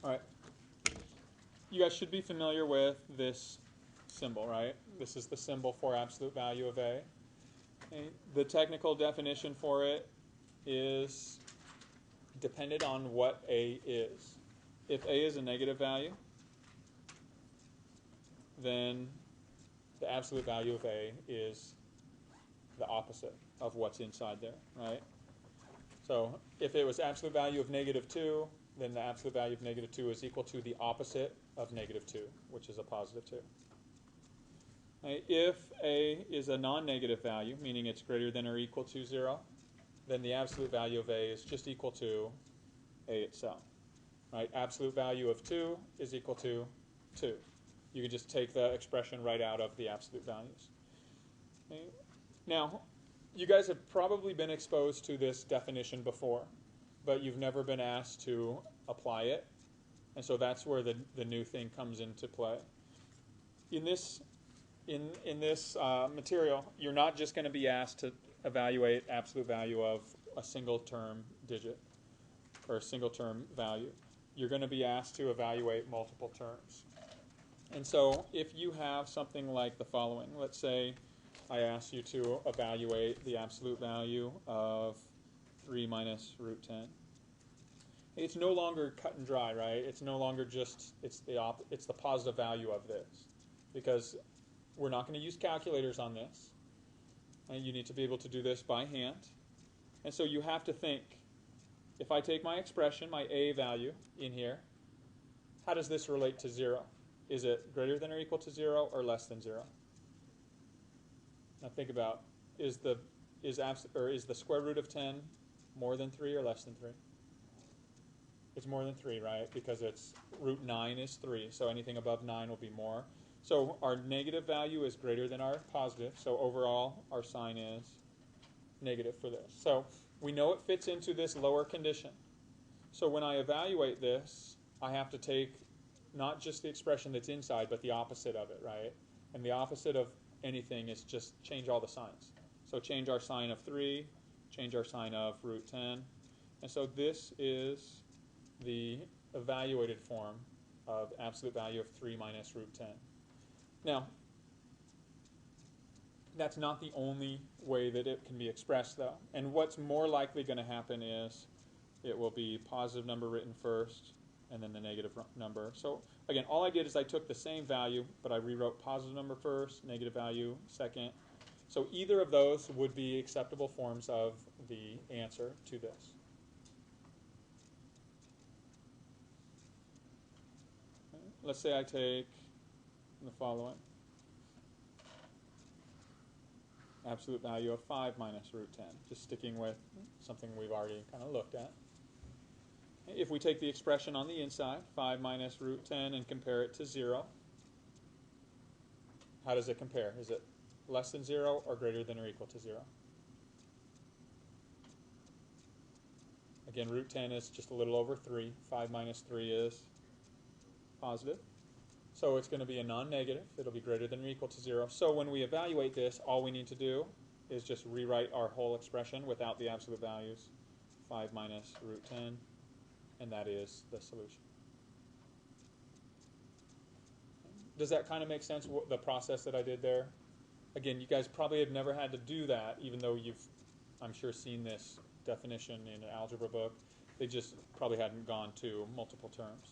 All right. You guys should be familiar with this symbol, right? This is the symbol for absolute value of A. Okay. The technical definition for it is dependent on what A is. If A is a negative value, then the absolute value of A is the opposite of what's inside there, right? So if it was absolute value of -2, then the absolute value of -2 is equal to the opposite of -2, which is a +2. Right? If A is a non-negative value, meaning it's greater than or equal to 0, then the absolute value of A is just equal to A itself. Right? Absolute value of 2 is equal to 2. You can just take the expression right out of the absolute values. Okay? Now, you guys have probably been exposed to this definition before, but you've never been asked to apply it, and so that's where the new thing comes into play. In this material, you're not just going to be asked to evaluate absolute value of a single term digit or a single term value. You're going to be asked to evaluate multiple terms. And so if you have something like the following, let's say I ask you to evaluate the absolute value of 3 minus root 10. It's no longer cut and dry, right? It's no longer just, it's the positive value of this. Because we're not going to use calculators on this. And you need to be able to do this by hand. And so you have to think, if I take my expression, my A value in here, how does this relate to 0? Is it greater than or equal to 0 or less than 0? Now think about, is the square root of 10 more than 3 or less than 3? It's more than 3, right? Because it's root 9 is 3, so anything above 9 will be more. So our negative value is greater than our positive, so overall our sign is negative for this. So we know it fits into this lower condition. So when I evaluate this, I have to take not just the expression that's inside, but the opposite of it, right? And the opposite of anything is just change all the signs. So change our sign of 3, change our sign of root 10. And so this is the evaluated form of absolute value of 3 minus root 10. Now, that's not the only way that it can be expressed, though. And what's more likely going to happen is it will be positive number written first, and then the negative number. So again, all I did is I took the same value, but I rewrote positive number first, negative value second. So either of those would be acceptable forms of the answer to this. Let's say I take the following. Absolute value of 5 minus root 10, just sticking with something we've already kind of looked at. If we take the expression on the inside, 5 minus root 10, and compare it to 0, how does it compare? Is it less than 0 or greater than or equal to 0? Again, root 10 is just a little over 3. 5 minus 3 is positive. So it's going to be a non-negative. It'll be greater than or equal to 0. So when we evaluate this, all we need to do is just rewrite our whole expression without the absolute values. 5 minus root 10, and that is the solution. Does that kind of make sense, the process that I did there? Again, you guys probably have never had to do that, even though you've, I'm sure, seen this definition in an algebra book. They just probably hadn't gone to multiple terms.